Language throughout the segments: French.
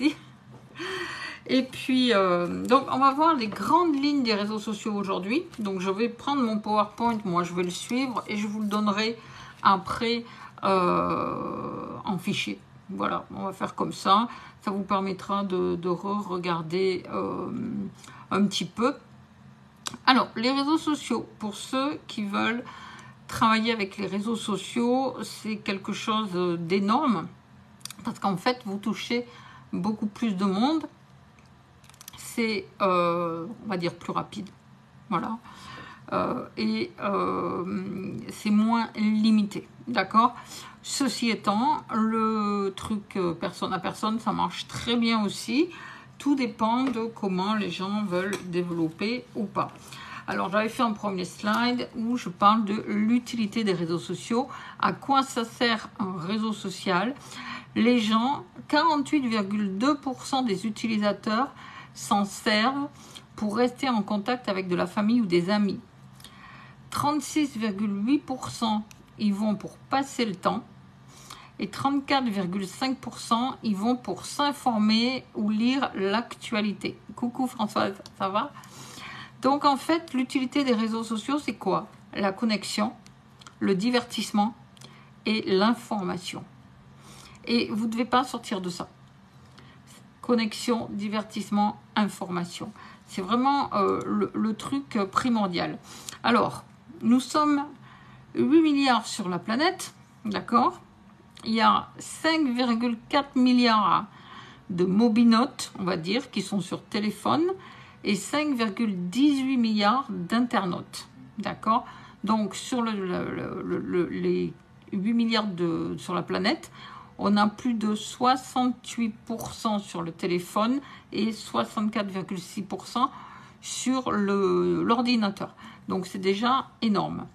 merci. Et puis, donc, on va voir les grandes lignes des réseaux sociaux aujourd'hui. Donc, je vais prendre mon PowerPoint, moi, je vais le suivre et je vous le donnerai après en fichier. Voilà, on va faire comme ça. Ça vous permettra de re-regarder un petit peu. Alors, les réseaux sociaux, pour ceux qui veulent travailler avec les réseaux sociaux, c'est quelque chose d'énorme. Parce qu'en fait, vous touchez beaucoup plus de monde. C'est, on va dire, plus rapide. Voilà. C'est moins limité. D'accord? Ceci étant, le truc personne à personne, ça marche très bien aussi. Tout dépend de comment les gens veulent développer ou pas. Alors, j'avais fait un premier slide où je parle de l'utilité des réseaux sociaux. À quoi ça sert un réseau social? Les gens, 48,2% des utilisateurs s'en servent pour rester en contact avec de la famille ou des amis. 36,8% y vont pour passer le temps. Et 34,5% y vont pour s'informer ou lire l'actualité. Coucou Françoise, ça va? Donc en fait, l'utilité des réseaux sociaux, c'est quoi? La connexion, le divertissement et l'information. Et vous ne devez pas sortir de ça. Connexion, divertissement, information. C'est vraiment le truc primordial. Alors, nous sommes 8 milliards sur la planète, d'accord? Il y a 5,4 milliards de mobinotes, on va dire, qui sont sur téléphone et 5,18 milliards d'internautes. D'accord? Donc, sur les 8 milliards sur la planète, on a plus de 68% sur le téléphone et 64,6% sur l'ordinateur. Donc, c'est déjà énorme.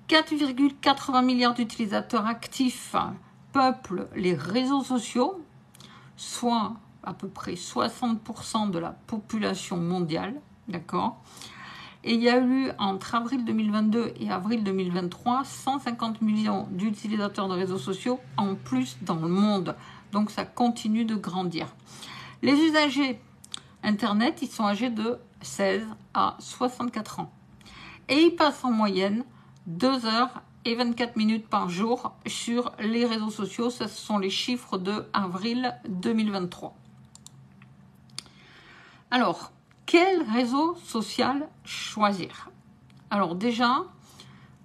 4,80 milliards d'utilisateurs actifs peuplent les réseaux sociaux, soit à peu près 60% de la population mondiale, d'accord? Et il y a eu entre avril 2022 et avril 2023 150 millions d'utilisateurs de réseaux sociaux en plus dans le monde. Donc ça continue de grandir. Les usagers Internet, ils sont âgés de 16 à 64 ans. Et ils passent en moyenne 2 heures et 24 minutes par jour sur les réseaux sociaux. Ce sont les chiffres de avril 2023. Alors, quel réseau social choisir? Alors déjà,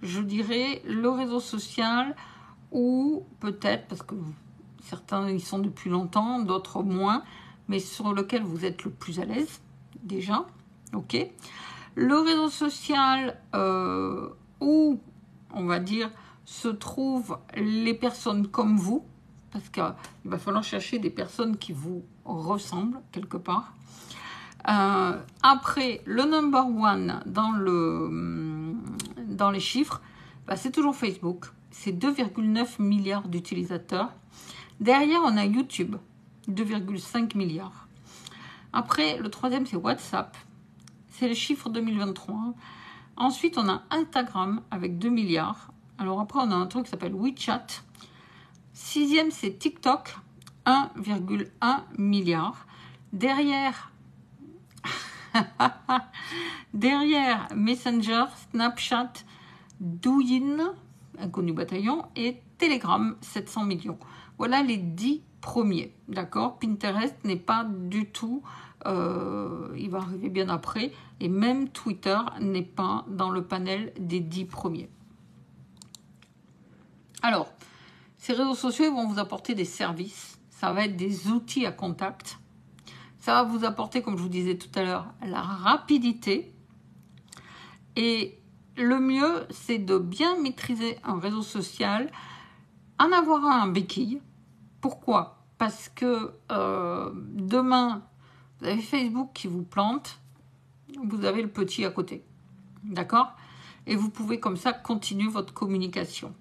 je dirais le réseau social ou peut-être, parce que certains y sont depuis longtemps, d'autres moins, mais sur lequel vous êtes le plus à l'aise, déjà, ok? Le réseau social où, on va dire, se trouvent les personnes comme vous, parce qu'il va falloir chercher des personnes qui vous ressemblent quelque part. Après, le number one dans les chiffres, bah, c'est toujours Facebook. C'est 2,9 milliards d'utilisateurs. Derrière, on a YouTube, 2,5 milliards. Après, le troisième, c'est WhatsApp. C'est le chiffre 2023. Ensuite, on a Instagram avec 2 milliards. Alors après, on a un truc qui s'appelle WeChat. Sixième, c'est TikTok, 1,1 milliard. Derrière, Messenger, Snapchat, Douyin, inconnu bataillon, et Telegram, 700 millions. Voilà les 10 premiers, d'accord? Pinterest n'est pas du tout, il va arriver bien après, et même Twitter n'est pas dans le panel des 10 premiers. Alors, ces réseaux sociaux vont vous apporter des services, ça va être des outils à contact, ça va vous apporter, comme je vous disais tout à l'heure, la rapidité, et le mieux, c'est de bien maîtriser un réseau social, en avoir un béquille. Pourquoi? Parce que demain, vous avez Facebook qui vous plante, vous avez le petit à côté, d'accord? Et vous pouvez comme ça continuer votre communication.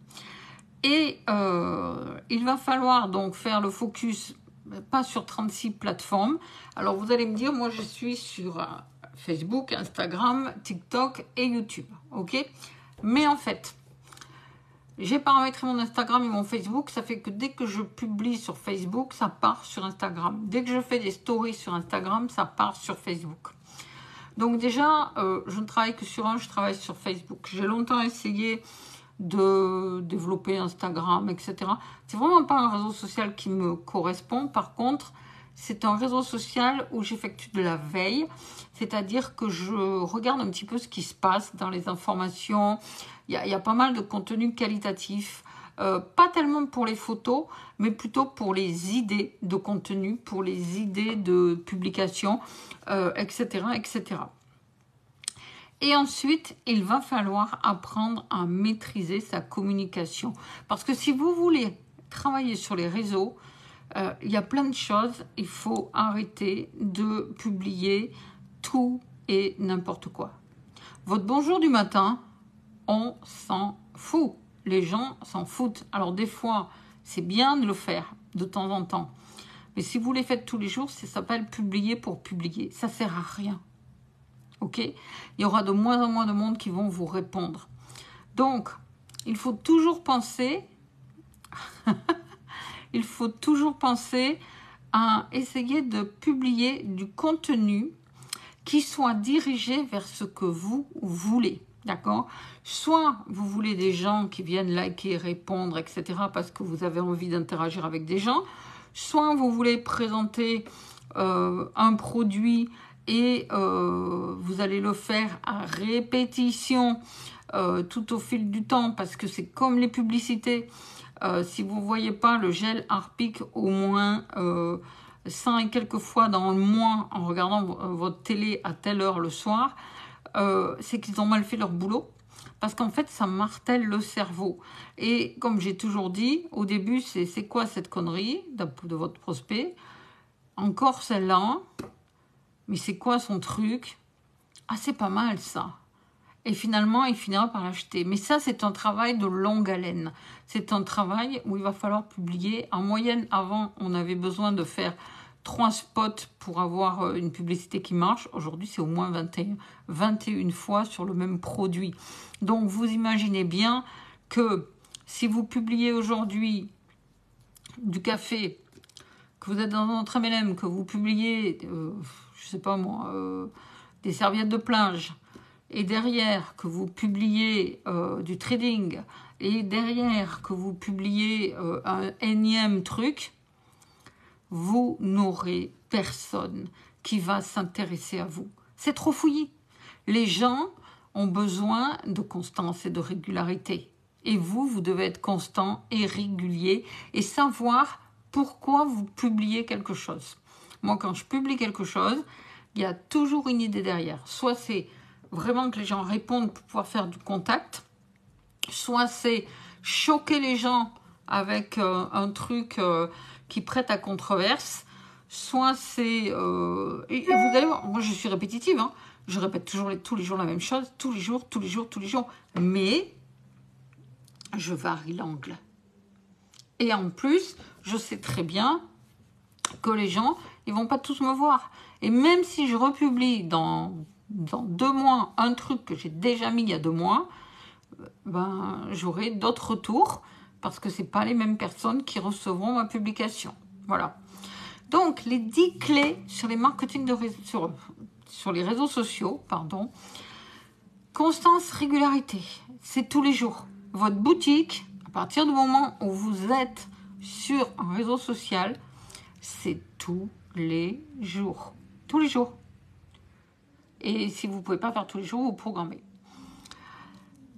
Et il va falloir donc faire le focus, pas sur 36 plateformes. Alors vous allez me dire, moi je suis sur Facebook, Instagram, TikTok et YouTube, ok? Mais en fait, J'ai paramétré mon Instagram et mon Facebook, ça fait que dès que je publie sur Facebook, ça part sur Instagram. Dès que je fais des stories sur Instagram, ça part sur Facebook. Donc déjà, je ne travaille que sur un, je travaille sur Facebook. J'ai longtemps essayé de développer Instagram, etc. C'est vraiment pas un réseau social qui me correspond. Par contre, c'est un réseau social où j'effectue de la veille, c'est-à-dire que je regarde un petit peu ce qui se passe dans les informations. Il y a pas mal de contenu qualitatif, pas tellement pour les photos, mais plutôt pour les idées de contenu, pour les idées de publication, etc., etc. Et ensuite, il va falloir apprendre à maîtriser sa communication. Parce que si vous voulez travailler sur les réseaux, il y a plein de choses. Il faut arrêter de publier tout et n'importe quoi. Votre bonjour du matin, on s'en fout. Les gens s'en foutent. Alors des fois, c'est bien de le faire de temps en temps. Mais si vous les faites tous les jours, ça s'appelle publier pour publier. Ça ne sert à rien. Ok ? Il y aura de moins en moins de monde qui vont vous répondre. Donc, il faut toujours penser... il faut toujours penser à essayer de publier du contenu qui soit dirigé vers ce que vous voulez. D'accord ? Soit vous voulez des gens qui viennent liker, répondre, etc. parce que vous avez envie d'interagir avec des gens. Soit vous voulez présenter un produit et vous allez le faire à répétition tout au fil du temps parce que c'est comme les publicités. Si vous ne voyez pas le gel Harpic au moins 100 et quelques fois dans le mois en regardant votre télé à telle heure le soir, c'est qu'ils ont mal fait leur boulot. Parce qu'en fait, ça martèle le cerveau. Et comme j'ai toujours dit, au début, c'est quoi cette connerie de votre prospect? Encore celle-là? Mais c'est quoi son truc? Ah, c'est pas mal ça. Et finalement, il finira par l'acheter. Mais ça, c'est un travail de longue haleine. C'est un travail où il va falloir publier. En moyenne, avant, on avait besoin de faire 3 spots pour avoir une publicité qui marche. Aujourd'hui, c'est au moins 21 fois sur le même produit. Donc, vous imaginez bien que si vous publiez aujourd'hui du café, que vous êtes dans un MLM, que vous publiez, je sais pas moi, des serviettes de plage, et derrière que vous publiez du trading, et derrière que vous publiez un énième truc, vous n'aurez personne qui va s'intéresser à vous. C'est trop fouillis. Les gens ont besoin de constance et de régularité. Et vous devez être constant et régulier et savoir pourquoi vous publiez quelque chose. Moi, quand je publie quelque chose, il y a toujours une idée derrière. Soit c'est vraiment que les gens répondent pour pouvoir faire du contact, soit c'est choquer les gens avec un truc qui prête à controverse, soit c'est... et vous allez voir, moi je suis répétitive, hein, je répète tous les jours la même chose, tous les jours, mais je varie l'angle. Et en plus, je sais très bien que les gens, ils vont pas tous me voir. Et même si je republie dans 2 mois un truc que j'ai déjà mis il y a 2 mois, ben, j'aurai d'autres retours parce que ce n'est pas les mêmes personnes qui recevront ma publication. Voilà. Donc, les 10 clés sur les marketing sur les réseaux sociaux, pardon. Constance, régularité, c'est tous les jours. Votre boutique, à partir du moment où vous êtes sur un réseau social, c'est tous les jours. Tous les jours. Et si vous ne pouvez pas faire tous les jours, vous programmez.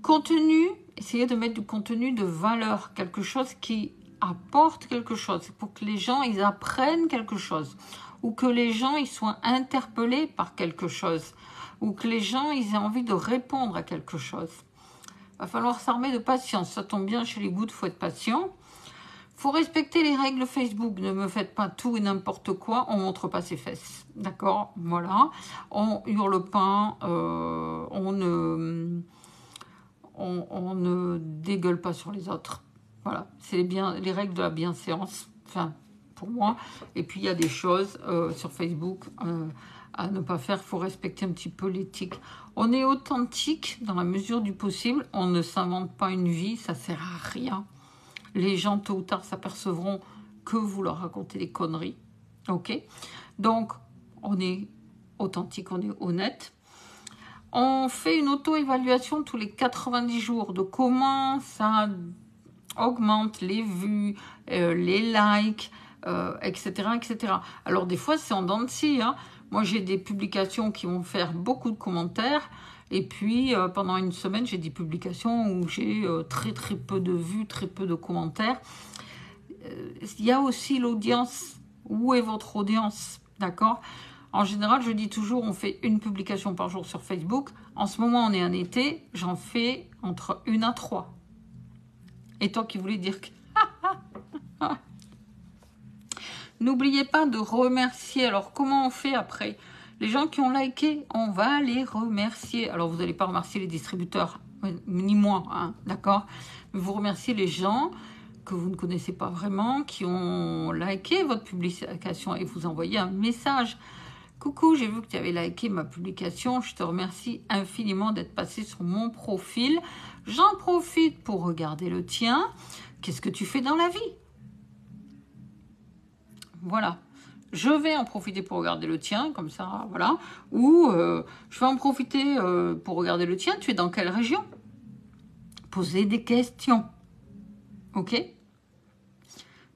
Contenu, essayez de mettre du contenu de valeur, quelque chose qui apporte quelque chose, pour que les gens ils apprennent quelque chose, ou que les gens ils soient interpellés par quelque chose, ou que les gens ils aient envie de répondre à quelque chose. Il va falloir s'armer de patience. Ça tombe bien, chez les Good, il faut être patient. Il faut respecter les règles Facebook. Ne me faites pas tout et n'importe quoi. On ne montre pas ses fesses. D'accord? Voilà. On hurle pas. On ne dégueule pas sur les autres. Voilà. C'est les règles de la bienséance. Enfin, pour moi. Et puis il y a des choses sur Facebook à ne pas faire. Il faut respecter un petit peu l'éthique. On est authentique dans la mesure du possible. On ne s'invente pas une vie, ça sert à rien. Les gens tôt ou tard s'apercevront que vous leur racontez des conneries. Ok? Donc on est authentique, on est honnête. On fait une auto-évaluation tous les 90 jours de comment ça augmente les vues, les likes, etc., etc. Alors des fois c'est en dents de scie, hein. Moi j'ai des publications qui vont faire beaucoup de commentaires et puis pendant une semaine j'ai des publications où j'ai très peu de vues, très peu de commentaires. Il y a aussi l'audience. Où est votre audience? D'accord? En général, je dis toujours, on fait une publication par jour sur Facebook. En ce moment, on est en été, j'en fais entre 1 à 3. Et toi qui voulais dire que... N'oubliez pas de remercier. Alors, comment on fait après? Les gens qui ont liké, on va les remercier. Alors, vous n'allez pas remercier les distributeurs, ni moi, hein, d'accord? Mais vous remerciez les gens que vous ne connaissez pas vraiment, qui ont liké votre publication et vous envoyez un message. Coucou, j'ai vu que tu avais liké ma publication. Je te remercie infiniment d'être passé sur mon profil. J'en profite pour regarder le tien. Qu'est-ce que tu fais dans la vie? Voilà. Je vais en profiter pour regarder le tien, comme ça, voilà. Ou je vais en profiter pour regarder le tien. Tu es dans quelle région? Posez des questions. Ok?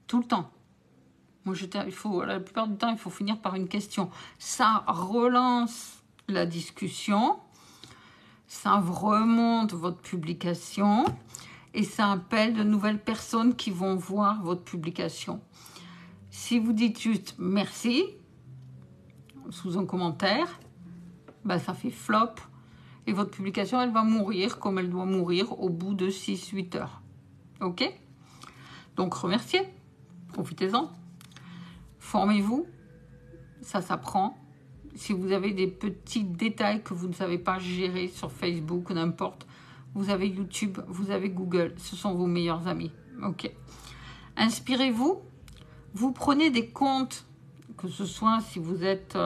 Tout le temps. Moi, la plupart du temps, il faut finir par une question. Ça relance la discussion, ça remonte votre publication et ça appelle de nouvelles personnes qui vont voir votre publication. Si vous dites juste merci sous un commentaire, ben ça fait flop et votre publication, elle va mourir comme elle doit mourir au bout de 6-8 heures. Ok? Donc, remerciez, profitez-en. Formez-vous, ça s'apprend. Si vous avez des petits détails que vous ne savez pas gérer sur Facebook, n'importe, vous avez YouTube, vous avez Google, ce sont vos meilleurs amis. Ok. Inspirez-vous, vous prenez des comptes, que ce soit si vous êtes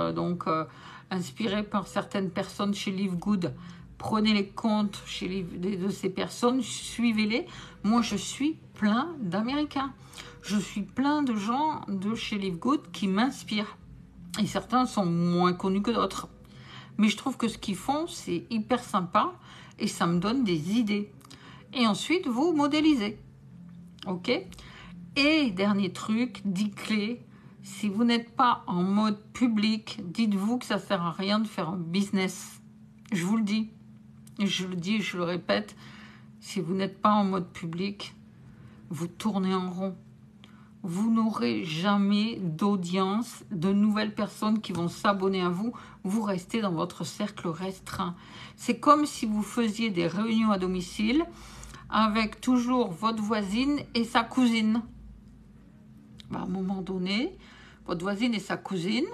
inspiré par certaines personnes chez Live Good, prenez les comptes de ces personnes, suivez-les. Moi, je suis plein d'Américains. Je suis plein de gens de chez Live Good qui m'inspirent. Et certains sont moins connus que d'autres. Mais je trouve que ce qu'ils font, c'est hyper sympa et ça me donne des idées. Et ensuite, vous modélisez. Ok? Et dernier truc, 10 clés. Si vous n'êtes pas en mode public, dites-vous que ça ne sert à rien de faire un business. Je vous le dis. Je le dis et je le répète. Si vous n'êtes pas en mode public, vous tournez en rond. Vous n'aurez jamais d'audience, de nouvelles personnes qui vont s'abonner à vous. Vous restez dans votre cercle restreint. C'est comme si vous faisiez des réunions à domicile avec toujours votre voisine et sa cousine. À un moment donné, votre voisine et sa cousine,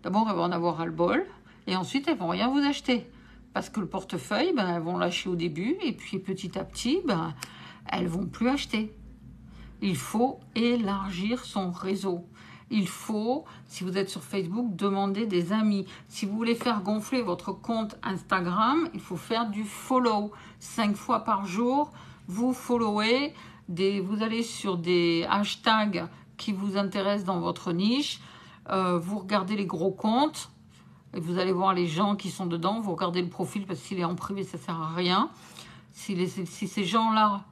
d'abord elles vont en avoir ras-le-bol et ensuite elles vont rien vous acheter. Parce que le portefeuille, elles vont lâcher au début et puis petit à petit, elles vont plus acheter. Il faut élargir son réseau. Il faut, si vous êtes sur Facebook, demander des amis. Si vous voulez faire gonfler votre compte Instagram, il faut faire du follow. 5 fois par jour, vous followez, vous allez sur des hashtags qui vous intéressent dans votre niche. Vous regardez les gros comptes et vous allez voir les gens qui sont dedans. Vous regardez le profil parce qu'il est en privé, ça ne sert à rien. Si ces gens-là...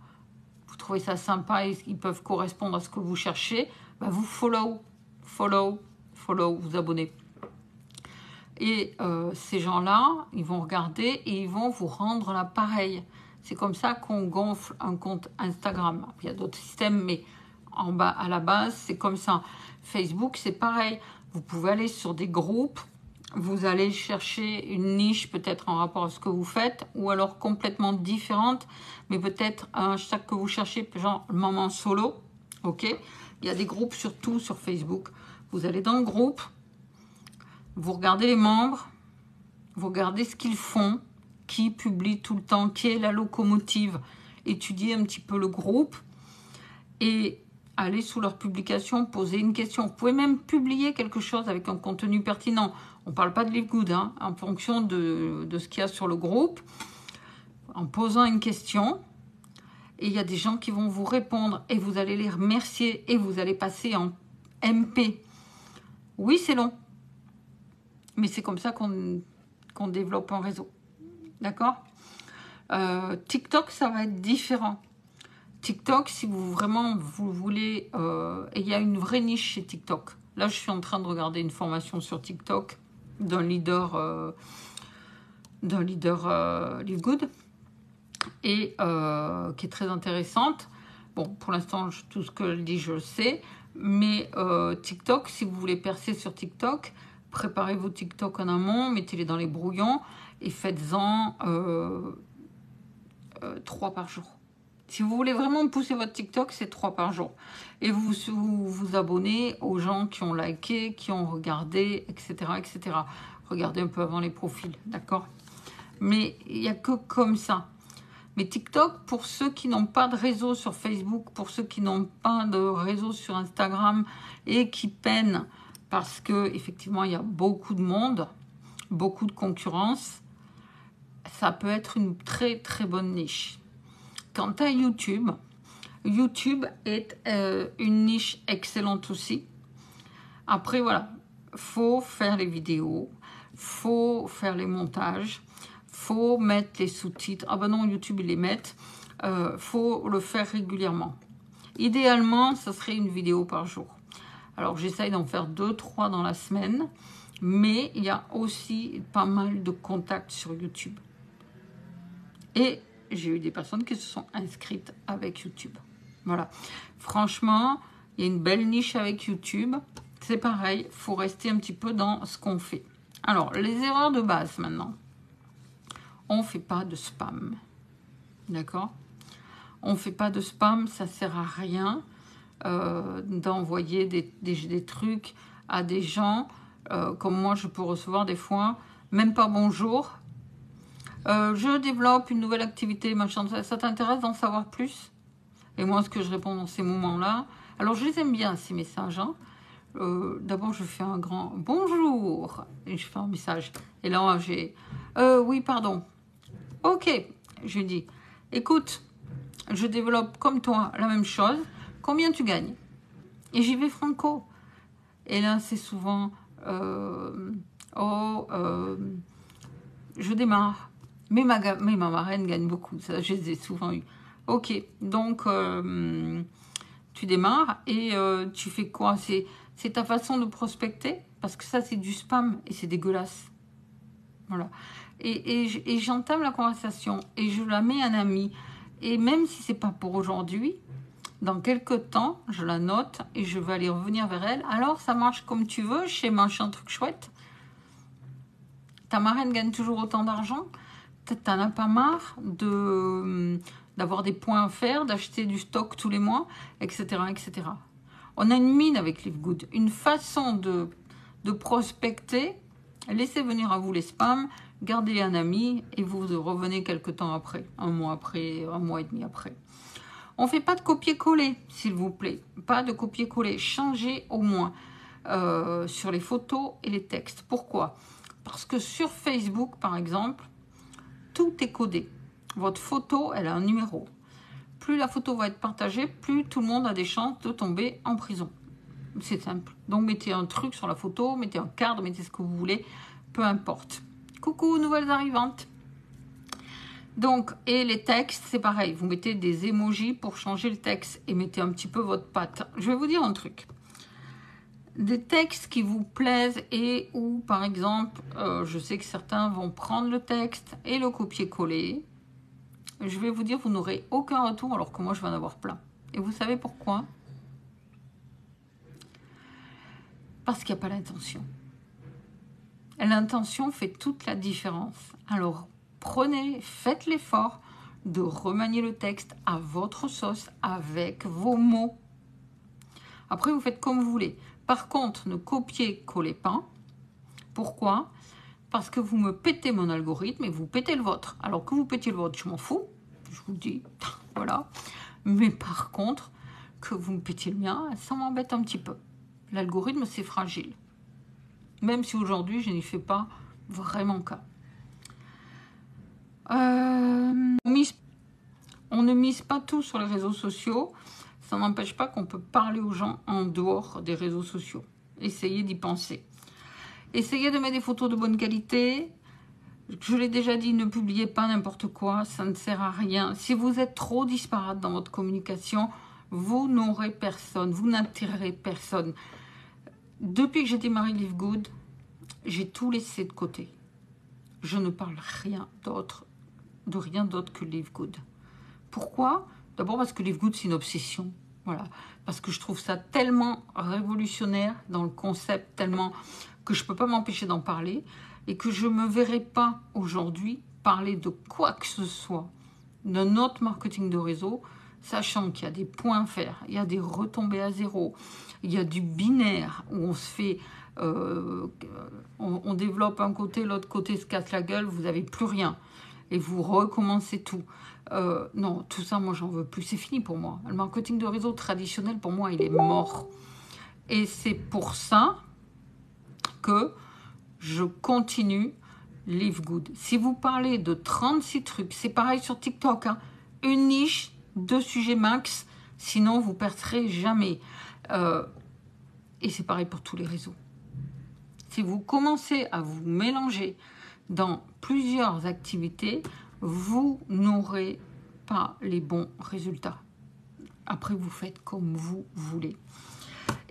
vous trouvez ça sympa et ils peuvent correspondre à ce que vous cherchez, vous follow, vous abonnez. Et ces gens-là, ils vont regarder et ils vont vous rendre l'appareil. C'est comme ça qu'on gonfle un compte Instagram. Il y a d'autres systèmes, mais en bas, à la base, c'est comme ça. Facebook, c'est pareil. Vous pouvez aller sur des groupes, vous allez chercher une niche peut-être en rapport à ce que vous faites ou alors complètement différente, mais peut-être un hashtag que vous cherchez, genre maman solo, ok? Il y a des groupes surtout sur Facebook. Vous allez dans le groupe, vous regardez les membres, vous regardez ce qu'ils font, qui publie tout le temps, qui est la locomotive, étudiez un petit peu le groupe et allez sous leur publication, posez une question. Vous pouvez même publier quelque chose avec un contenu pertinent. On ne parle pas de Live Good, hein, en fonction de ce qu'il y a sur le groupe. En posant une question, et il y a des gens qui vont vous répondre et vous allez les remercier et vous allez passer en MP. Oui, c'est long, mais c'est comme ça qu'on développe un réseau. D'accord ? TikTok, ça va être différent. TikTok, si vous voulez, et il y a une vraie niche chez TikTok. Là, je suis en train de regarder une formation sur TikTok d'un leader Live Good et qui est très intéressante. Bon, pour l'instant, tout ce que je dis, je le sais. Mais TikTok, si vous voulez percer sur TikTok, préparez vos TikTok en amont, mettez-les dans les brouillons et faites-en 3 par jour. Si vous voulez vraiment pousser votre TikTok, c'est 3 par jour. Et vous abonnez aux gens qui ont liké, qui ont regardé, etc., etc. Regardez un peu avant les profils, d'accord ? Mais il n'y a que comme ça. Mais TikTok, pour ceux qui n'ont pas de réseau sur Facebook, pour ceux qui n'ont pas de réseau sur Instagram et qui peinent parce que effectivement il y a beaucoup de monde, beaucoup de concurrence, ça peut être une très très bonne niche. Quant à YouTube, YouTube est une niche excellente aussi. Après voilà, faut faire les vidéos, faut faire les montages, faut mettre les sous-titres. Ah ben non, YouTube ils les mettent. Faut le faire régulièrement. Idéalement, ça serait une vidéo par jour. Alors j'essaye d'en faire 2-3 dans la semaine, mais il y a aussi pas mal de contacts sur YouTube. Et j'ai eu des personnes qui se sont inscrites avec YouTube. Voilà. Franchement, il y a une belle niche avec YouTube. C'est pareil, il faut rester un petit peu dans ce qu'on fait. Alors, les erreurs de base maintenant. On ne fait pas de spam. D'accord ? On ne fait pas de spam, ça ne sert à rien d'envoyer des trucs à des gens. Comme moi, je peux recevoir des fois, même pas bonjour. Je développe une nouvelle activité, machin, ça t'intéresse d'en savoir plus? Et moi, ce que je réponds dans ces moments-là, alors je les aime bien, ces messages. Hein. D'abord, je fais un grand bonjour et je fais un message. Et là, j'ai oui, pardon. Ok, je dis, écoute, je développe comme toi la même chose. Combien tu gagnes? Et j'y vais franco. Et là, c'est souvent, je démarre. Mais ma marraine gagne beaucoup. Ça, je les ai souvent eu. Ok, donc tu démarres et tu fais quoi? C'est ta façon de prospecter? Parce que ça, c'est du spam et c'est dégueulasse. Voilà. Et j'entame la conversation et je la mets en ami. Et même si c'est pas pour aujourd'hui, dans quelques temps, je la note et je vais aller revenir vers elle. Alors, ça marche comme tu veux, chez machin truc chouette. Ta marraine gagne toujours autant d'argent. T'en as pas marre d'avoir des points à faire, d'acheter du stock tous les mois, etc., etc. On a une mine avec Live Good, une façon de prospecter. Laissez venir à vous les spams, gardez un ami et vous revenez quelques temps après, un mois et demi après. On ne fait pas de copier-coller, s'il vous plaît. Pas de copier-coller. Changez au moins sur les photos et les textes. Pourquoi? Parce que sur Facebook, par exemple, tout est codé. Votre photo, elle a un numéro. Plus la photo va être partagée, plus tout le monde a des chances de tomber en prison. C'est simple. Donc, mettez un truc sur la photo, mettez un cadre, mettez ce que vous voulez, peu importe. Coucou, nouvelles arrivantes. Donc, et les textes, c'est pareil. Vous mettez des emojis pour changer le texte et mettez un petit peu votre patte. Je vais vous dire un truc. Des textes qui vous plaisent et où, par exemple, je sais que certains vont prendre le texte et le copier-coller. Je vais vous dire, vous n'aurez aucun retour alors que moi, je vais en avoir plein. Et vous savez pourquoi? Parce qu'il n'y a pas l'intention. L'intention fait toute la différence. Alors, faites l'effort de remanier le texte à votre sauce, avec vos mots. Après, vous faites comme vous voulez. Par contre, ne copiez-collez pas. Pourquoi? Parce que vous me pétez mon algorithme et vous pétez le vôtre. Alors que vous pétiez le vôtre, je m'en fous. Je vous le dis, voilà. Mais par contre, que vous me pétiez le mien, ça m'embête un petit peu. L'algorithme, c'est fragile. Même si aujourd'hui, je n'y fais pas vraiment cas. On ne mise pas tout sur les réseaux sociaux. Ça n'empêche pas qu'on peut parler aux gens en dehors des réseaux sociaux. Essayez d'y penser. Essayez de mettre des photos de bonne qualité. Je l'ai déjà dit, ne publiez pas n'importe quoi. Ça ne sert à rien. Si vous êtes trop disparate dans votre communication, vous n'aurez personne. Vous n'attirerez personne. Depuis que j'ai démarré Live Good, j'ai tout laissé de côté. Je ne parle de rien d'autre que Live Good. Pourquoi? D'abord parce que Live Good, c'est une obsession. Voilà. Parce que je trouve ça tellement révolutionnaire dans le concept, tellement que je ne peux pas m'empêcher d'en parler et que je ne me verrai pas aujourd'hui parler de quoi que ce soit de notre marketing de réseau, sachant qu'il y a des points à faire, il y a des retombées à zéro, il y a du binaire où on se fait... on développe un côté, l'autre côté se casse la gueule, vous n'avez plus rien. Et vous recommencez tout. Non, tout ça, moi, j'en veux plus. C'est fini pour moi. Le marketing de réseau traditionnel, pour moi, il est mort. Et c'est pour ça que je continue Live Good. Si vous parlez de 36 trucs, c'est pareil sur TikTok. Hein, une niche, 2 sujets max, sinon vous ne percerez jamais. Et c'est pareil pour tous les réseaux. Si vous commencez à vous mélanger dans plusieurs activités, vous n'aurez pas les bons résultats. Après, vous faites comme vous voulez.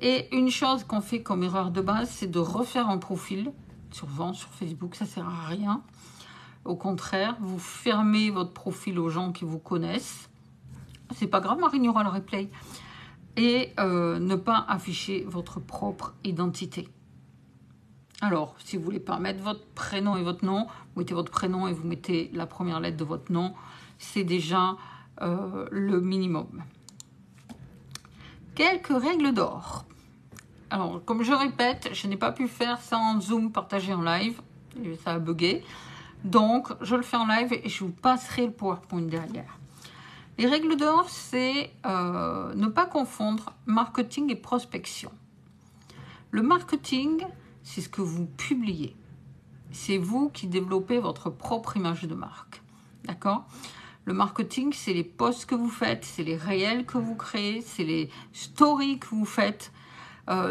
Et une chose qu'on fait comme erreur de base, c'est de refaire un profil sur Facebook. Ça ne sert à rien. Au contraire, vous fermez votre profil aux gens qui vous connaissent. C'est pas grave, Marine, il y aura le replay. Et ne pas afficher votre propre identité. Alors, si vous ne voulez pas mettre votre prénom et votre nom, vous mettez votre prénom et vous mettez la première lettre de votre nom. C'est déjà le minimum. Quelques règles d'or. Alors, comme je répète, je n'ai pas pu faire ça en Zoom, partagé en live. Et ça a bugué. Donc, je le fais en live et je vous passerai le PowerPoint derrière. Les règles d'or, c'est ne pas confondre marketing et prospection. Le marketing, c'est ce que vous publiez. C'est vous qui développez votre propre image de marque. D'accord? Le marketing, c'est les posts que vous faites, c'est les réels que vous créez, c'est les stories que vous faites.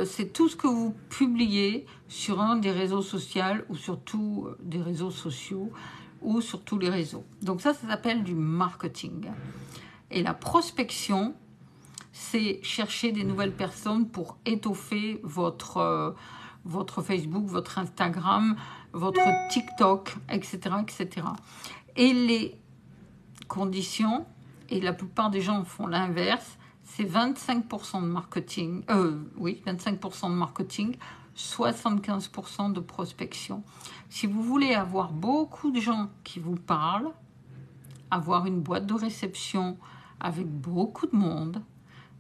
C'est tout ce que vous publiez sur un des réseaux sociaux ou sur tous des réseaux sociaux ou sur tous les réseaux. Donc ça s'appelle du marketing. Et la prospection, c'est chercher des nouvelles personnes pour étoffer votre Facebook, votre Instagram, votre TikTok, etc., etc. Et les conditions, et la plupart des gens font l'inverse, c'est 25% de marketing, 25% de marketing, 75% de prospection. Si vous voulez avoir beaucoup de gens qui vous parlent, avoir une boîte de réception avec beaucoup de monde,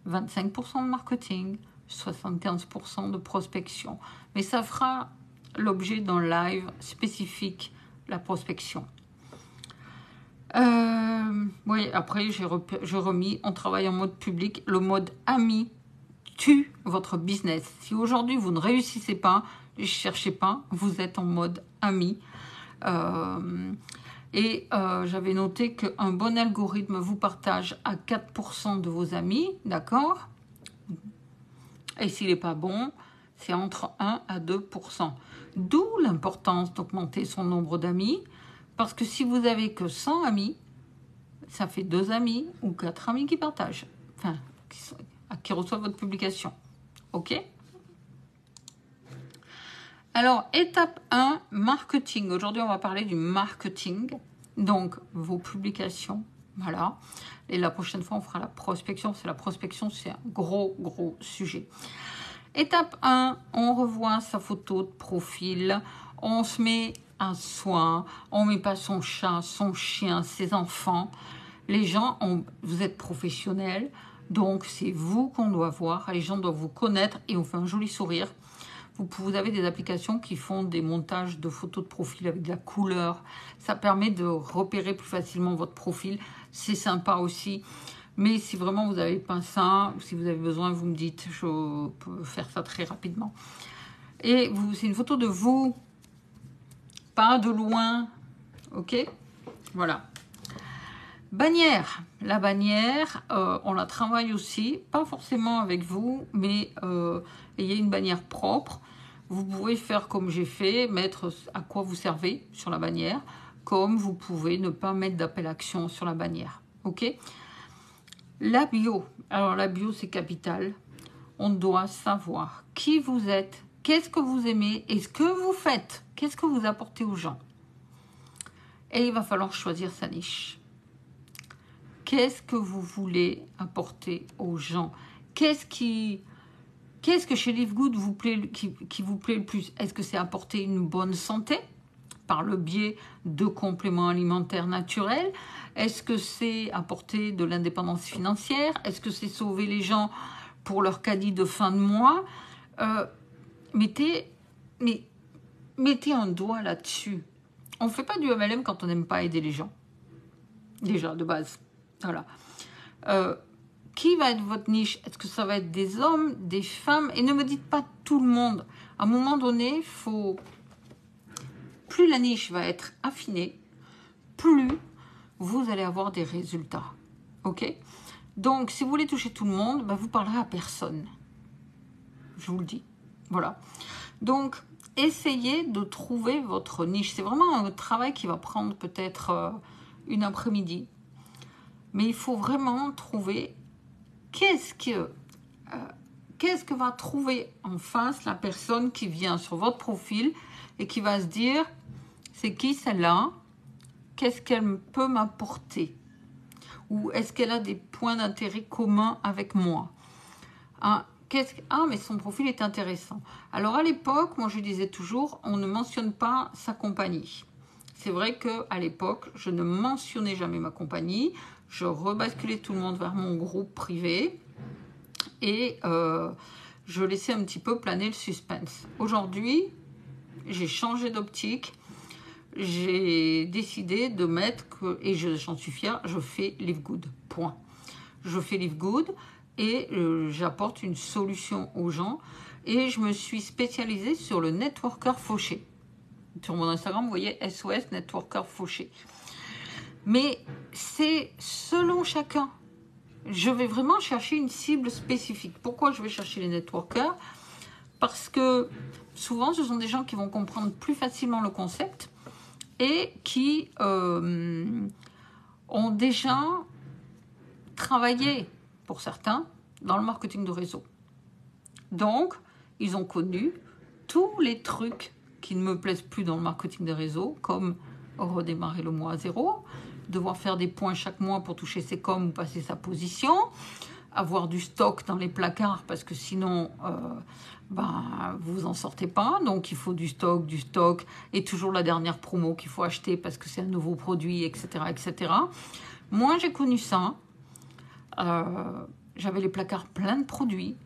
25% de marketing, 75% de prospection. Mais ça fera l'objet d'un live spécifique, la prospection. Oui, après, j'ai remis, on travaille en mode public. Le mode ami tue votre business. Si aujourd'hui, vous ne réussissez pas, ne cherchez pas, vous êtes en mode ami. J'avais noté qu'un bon algorithme vous partage à 4% de vos amis, d'accord? Et s'il n'est pas bon, c'est entre 1 à 2%. D'où l'importance d'augmenter son nombre d'amis. Parce que si vous n'avez que 100 amis, ça fait 2 amis ou 4 amis qui partagent. Enfin, qui reçoivent votre publication. OK? Alors, étape 1, marketing. Aujourd'hui, on va parler du marketing. Donc, vos publications. Voilà. Et la prochaine fois, on fera la prospection. La prospection, c'est un gros sujet. Étape 1, on revoit sa photo de profil. On se met un soin. On ne met pas son chat, son chien, ses enfants. Les gens, vous êtes professionnels. Donc, c'est vous qu'on doit voir. Les gens doivent vous connaître et on fait un joli sourire. Vous avez des applications qui font des montages de photos de profil avec de la couleur. Ça permet de repérer plus facilement votre profil. C'est sympa aussi. Mais si vraiment vous n'avez pas ça, ou si vous avez besoin, vous me dites, je peux faire ça très rapidement. Et c'est une photo de vous, pas de loin, ok? Voilà. Bannière. La bannière, on la travaille aussi, pas forcément avec vous, mais ayez une bannière propre. Vous pouvez faire comme j'ai fait, mettre à quoi vous servez sur la bannière, comme vous pouvez ne pas mettre d'appel-action sur la bannière, ok? La bio. Alors la bio, c'est capital. On doit savoir qui vous êtes, qu'est-ce que vous aimez et ce que vous faites. Qu'est-ce que vous apportez aux gens? Et il va falloir choisir sa niche. Qu'est-ce que vous voulez apporter aux gens? Qu'est-ce que chez Live Good vous plaît, qui vous plaît le plus? Est-ce que c'est apporter une bonne santé par le biais de compléments alimentaires naturels? Est-ce que c'est apporter de l'indépendance financière? Est-ce que c'est sauver les gens pour leur caddie de fin de mois? Mettez un doigt là-dessus. On ne fait pas du MLM quand on n'aime pas aider les gens. Déjà, de base. Voilà. Qui va être votre niche? Est-ce que ça va être des hommes, des femmes? Et ne me dites pas tout le monde. À un moment donné, plus la niche va être affinée, plus vous allez avoir des résultats. Ok? Donc, si vous voulez toucher tout le monde, vous parlerez à personne. Je vous le dis. Voilà. Donc, essayez de trouver votre niche. C'est vraiment un travail qui va prendre peut-être une après-midi. Mais il faut vraiment trouver qu'est-ce que va trouver en face la personne qui vient sur votre profil et qui va se dire, c'est qui celle-là? Qu'est-ce qu'elle peut m'apporter? Ou est-ce qu'elle a des points d'intérêt communs avec moi? Mais son profil est intéressant. Alors à l'époque, moi je disais toujours, on ne mentionne pas sa compagnie. C'est vrai qu'à l'époque, je ne mentionnais jamais ma compagnie. Je rebasculais tout le monde vers mon groupe privé. Et je laissais un petit peu planer le suspense. Aujourd'hui, j'ai changé d'optique. J'ai décidé de mettre que, et j'en suis fière, je fais Live Good. Point. Je fais Live Good et j'apporte une solution aux gens. Et je me suis spécialisée sur le networker fauché. Sur mon Instagram, vous voyez SOS networker fauché. Mais c'est selon chacun. Je vais vraiment chercher une cible spécifique. Pourquoi je vais chercher les networkers? Parce que souvent, ce sont des gens qui vont comprendre plus facilement le concept et qui ont déjà travaillé, pour certains, dans le marketing de réseau. Donc, ils ont connu tous les trucs qui ne me plaisent plus dans le marketing de réseau, comme redémarrer le mois à zéro, devoir faire des points chaque mois pour toucher ses coms ou passer sa position, avoir du stock dans les placards parce que sinon vous en sortez pas, donc il faut du stock et toujours la dernière promo qu'il faut acheter parce que c'est un nouveau produit, etc. etc. Moi j'ai connu ça, j'avais les placards pleins de produits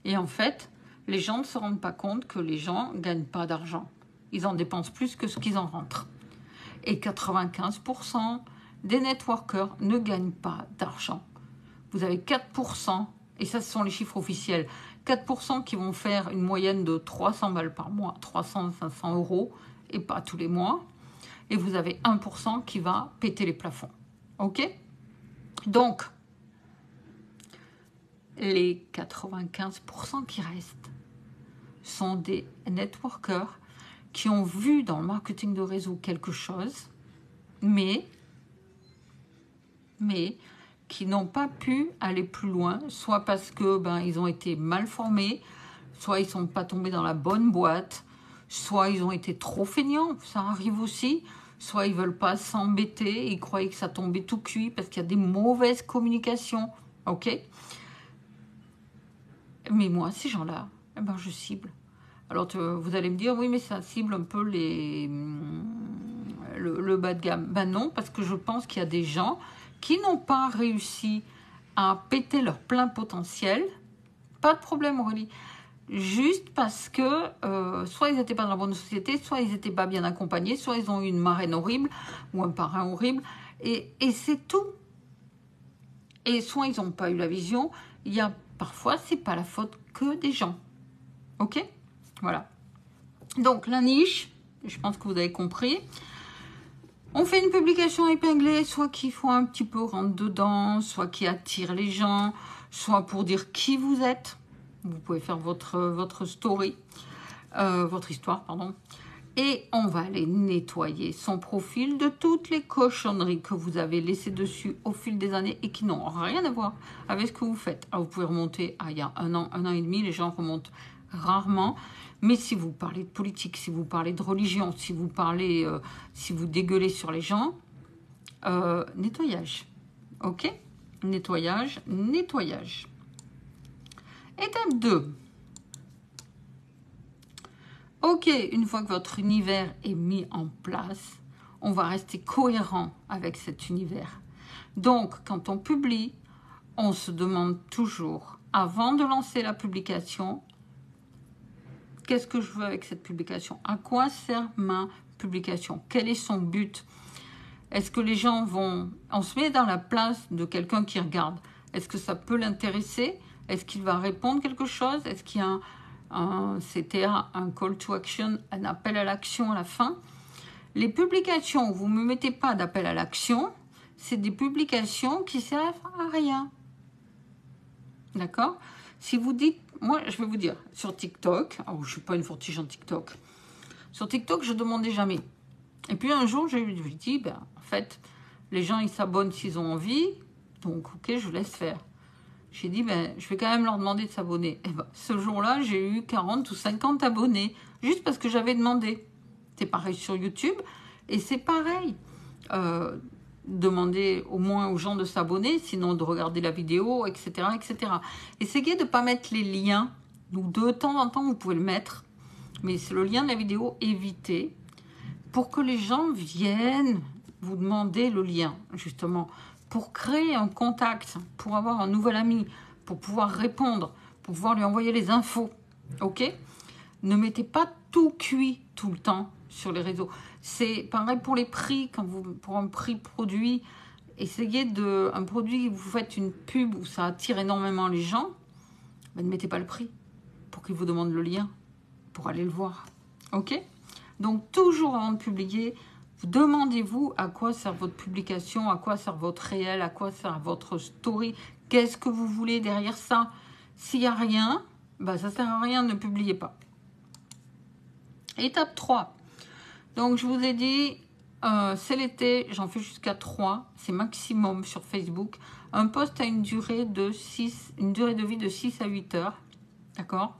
et en fait les gens ne se rendent pas compte que les gens ne gagnent pas d'argent, ils en dépensent plus que ce qu'ils en rentrent. Et 95% des networkers ne gagnent pas d'argent. Vous avez 4%, et ça ce sont les chiffres officiels, 4% qui vont faire une moyenne de 300 balles par mois, 300, 500 euros, et pas tous les mois. Et vous avez 1% qui va péter les plafonds. Ok? Donc, les 95% qui restent sont des networkers qui ont vu dans le marketing de réseau quelque chose, mais qui n'ont pas pu aller plus loin, soit parce que ils ont été mal formés, soit ils ne sont pas tombés dans la bonne boîte, soit ils ont été trop feignants, ça arrive aussi, soit ils ne veulent pas s'embêter, ils croyaient que ça tombait tout cuit parce qu'il y a des mauvaises communications, ok? Mais moi, ces gens-là, je cible. Alors, vous allez me dire, oui, mais ça cible un peu le bas de gamme. Non, parce que je pense qu'il y a des gens qui n'ont pas réussi à péter leur plein potentiel. Pas de problème, Aurélie. Juste parce que soit ils n'étaient pas dans la bonne société, soit ils n'étaient pas bien accompagnés, soit ils ont eu une marraine horrible ou un parrain horrible. Et c'est tout. Et soit ils n'ont pas eu la vision, il y a parfois, c'est pas la faute que des gens. Ok? Voilà. Donc, la niche, je pense que vous avez compris. On fait une publication épinglée, soit qui faut un petit peu rentrer dedans, soit qui attire les gens, soit pour dire qui vous êtes. Vous pouvez faire votre story, votre histoire, pardon. Et on va aller nettoyer son profil de toutes les cochonneries que vous avez laissées dessus au fil des années et qui n'ont rien à voir avec ce que vous faites. Alors, vous pouvez remonter à il y a un an et demi, les gens remontent rarement. Mais si vous parlez de politique, si vous parlez de religion, si vous parlez, si vous dégueulez sur les gens, nettoyage. Ok? Nettoyage, nettoyage. Étape 2. Ok, une fois que votre univers est mis en place, on va rester cohérent avec cet univers. Donc, quand on publie, on se demande toujours, avant de lancer la publication, qu'est-ce que je veux avec cette publication? À quoi sert ma publication? Quel est son but? Est-ce que les gens vont... On se met dans la place de quelqu'un qui regarde. Est-ce que ça peut l'intéresser? Est-ce qu'il va répondre quelque chose? Est-ce qu'il y a un CTA, un call to action, un appel à l'action à la fin? Les publications où vous ne me mettez pas d'appel à l'action, c'est des publications qui servent à rien. D'accord? Si vous dites... Moi, je vais vous dire, sur TikTok, je ne suis pas une fortige en TikTok, sur TikTok, je ne demandais jamais. Et puis un jour, je lui dis, en fait, les gens, ils s'abonnent s'ils ont envie, donc ok, je laisse faire. J'ai dit, je vais quand même leur demander de s'abonner. Et ce jour-là, j'ai eu 40 ou 50 abonnés, juste parce que j'avais demandé. C'est pareil sur YouTube, et c'est pareil. Demander au moins aux gens de s'abonner, sinon de regarder la vidéo, etc. etc. Essayez de ne pas mettre les liens, ou de temps en temps, vous pouvez le mettre, mais c'est le lien de la vidéo, évitez, pour que les gens viennent vous demander le lien, justement, pour créer un contact, pour avoir un nouvel ami, pour pouvoir répondre, pour pouvoir lui envoyer les infos, ok? Ne mettez pas tout cuit tout le temps sur les réseaux. C'est pareil pour les prix, pour un prix produit, essayez de... Un produit, vous faites une pub où ça attire énormément les gens, ne mettez pas le prix pour qu'ils vous demandent le lien, pour aller le voir, ok? Donc, toujours avant de publier, demandez-vous à quoi sert votre publication, à quoi sert votre réel, à quoi sert votre story, qu'est-ce que vous voulez derrière ça. S'il n'y a rien, ça ne sert à rien, ne publiez pas. Étape 3. Donc, je vous ai dit, c'est l'été, j'en fais jusqu'à 3, c'est maximum sur Facebook. Un post a une durée de vie de 6 à 8 heures, d'accord?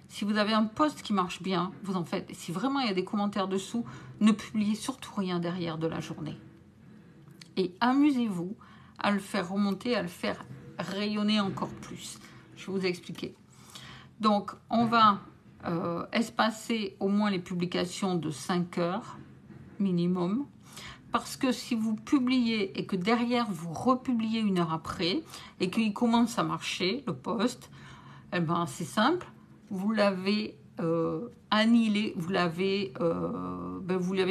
Si vous avez un post qui marche bien, vous en faites. Et si vraiment il y a des commentaires dessous, ne publiez surtout rien derrière de la journée. Et amusez-vous à le faire remonter, à le faire rayonner encore plus. Je vais vous expliquer. Donc, on va espacer au moins les publications de 5 heures minimum. Parce que si vous publiez et que derrière vous republiez 1 heure après et qu'il commence à marcher, le post, c'est simple. Vous l'avez annihilé, vous l'avez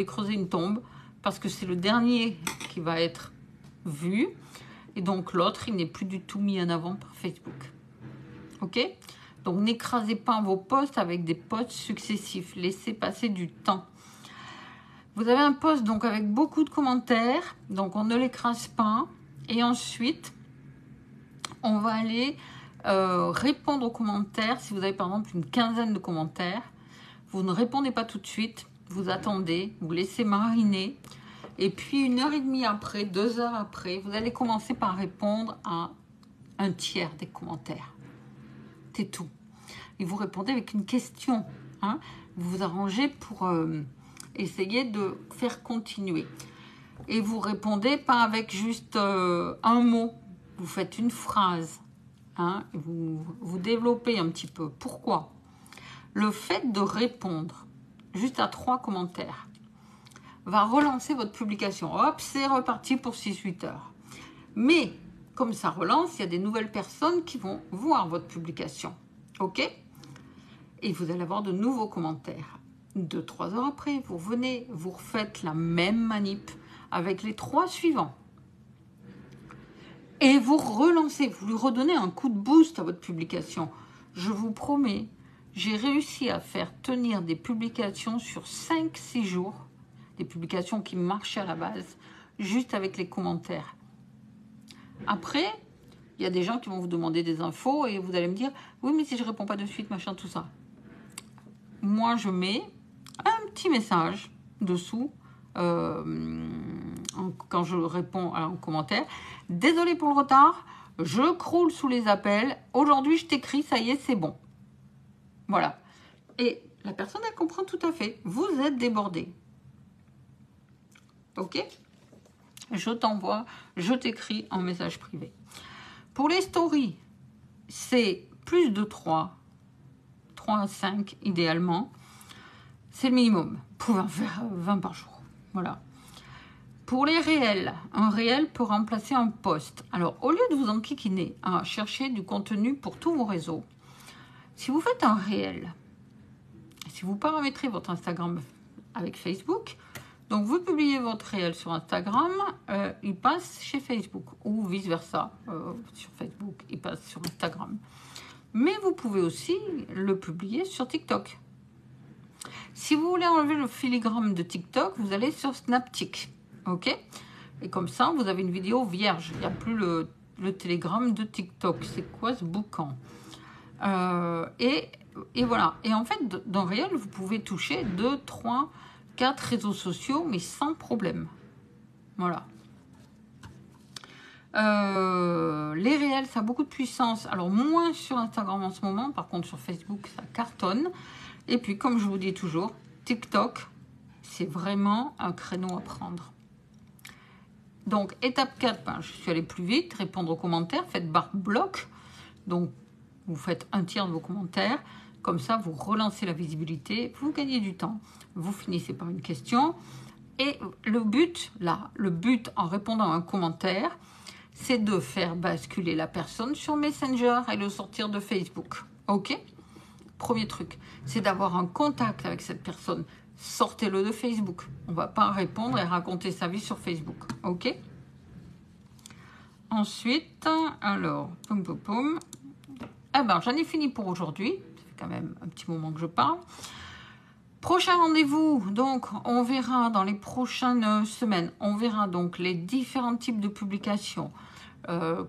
creusé une tombe parce que c'est le dernier qui va être vu et donc l'autre, il n'est plus du tout mis en avant par Facebook. Ok? Donc, n'écrasez pas vos posts avec des posts successifs. Laissez passer du temps. Vous avez un post donc avec beaucoup de commentaires, donc on ne l'écrase pas. Et ensuite, on va aller... répondre aux commentaires. Si vous avez par exemple une quinzaine de commentaires, vous ne répondez pas tout de suite, vous attendez, vous laissez mariner et puis 1 heure et demie après, 2 heures après, vous allez commencer par répondre à un tiers des commentaires. C'est tout. Et vous répondez avec une question, hein. Vous vous arrangez pour essayer de faire continuer et vous répondez pas avec juste un mot, vous faites une phrase. Hein, vous développez un petit peu. Pourquoi? Le fait de répondre juste à 3 commentaires va relancer votre publication. Hop, c'est reparti pour 6-8 heures. Mais, comme ça relance, il y a des nouvelles personnes qui vont voir votre publication. Ok? Et vous allez avoir de nouveaux commentaires. 2-3 heures après, vous revenez, vous refaites la même manip avec les 3 suivants. Et vous relancez, vous lui redonnez un coup de boost à votre publication. Je vous promets, j'ai réussi à faire tenir des publications sur 5-6 jours, des publications qui marchaient à la base, juste avec les commentaires. Après, il y a des gens qui vont vous demander des infos et vous allez me dire « Oui, mais si je ne réponds pas de suite, machin, tout ça. » Moi, je mets un petit message dessous quand je réponds à un commentaire. « Désolé pour le retard, je croule sous les appels. Aujourd'hui, je t'écris, ça y est, c'est bon. » Voilà. Et la personne, elle comprend tout à fait. Vous êtes débordé. Ok ? Je t'envoie, je t'écris en message privé. Pour les stories, c'est plus de 3 à 5 idéalement. C'est le minimum. Vous pouvez en faire 20 par jour. Voilà. Pour les réels, un réel peut remplacer un post. Alors, au lieu de vous enquiquiner à chercher du contenu pour tous vos réseaux, si vous faites un réel, si vous paramétrez votre Instagram avec Facebook, donc vous publiez votre réel sur Instagram, il passe chez Facebook, ou vice-versa, sur Facebook, il passe sur Instagram. Mais vous pouvez aussi le publier sur TikTok. Si vous voulez enlever le filigrane de TikTok, vous allez sur Snaptik, ok? Et comme ça, vous avez une vidéo vierge. Il n'y a plus le télégramme de TikTok. C'est quoi ce boucan? Et voilà. Et en fait, dans réel, vous pouvez toucher 2, 3, 4 réseaux sociaux, mais sans problème. Voilà. Les réels, ça a beaucoup de puissance. Alors, moins sur Instagram en ce moment. Par contre, sur Facebook, ça cartonne. Et puis, comme je vous dis toujours, TikTok, c'est vraiment un créneau à prendre. Donc, étape 4, ben, je suis allée plus vite. Répondre aux commentaires. Faites barre bloc. Donc, vous faites un tiers de vos commentaires. Comme ça, vous relancez la visibilité. Vous gagnez du temps. Vous finissez par une question. Et le but, là, le but en répondant à un commentaire, c'est de faire basculer la personne sur Messenger et le sortir de Facebook. Ok ? Premier truc, c'est d'avoir un contact avec cette personne. Sortez-le de Facebook. On ne va pas répondre et raconter sa vie sur Facebook. Ok ? Ensuite, alors, poum poum poum. Ah ben, j'en ai fini pour aujourd'hui. Ça fait quand même un petit moment que je parle. Prochain rendez-vous, donc on verra dans les prochaines semaines, on verra donc les différents types de publications,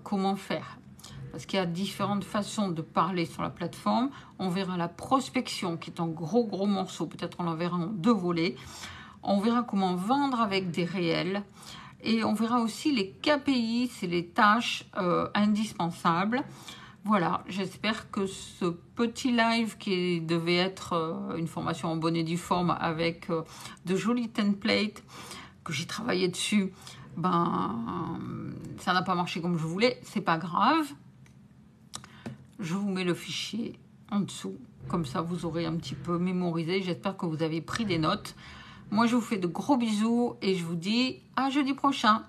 comment faire. Parce qu'il y a différentes façons de parler sur la plateforme. On verra la prospection qui est un gros morceau, peut-être on la verra en 2 volets. On verra comment vendre avec des réels. Et on verra aussi les KPI, c'est les tâches indispensables. Voilà, j'espère que ce petit live qui devait être une formation en bonne et due forme avec de jolis templates que j'ai travaillé dessus, ben ça n'a pas marché comme je voulais, c'est pas grave. Je vous mets le fichier en dessous, comme ça vous aurez un petit peu mémorisé. J'espère que vous avez pris des notes. Moi je vous fais de gros bisous et je vous dis à jeudi prochain.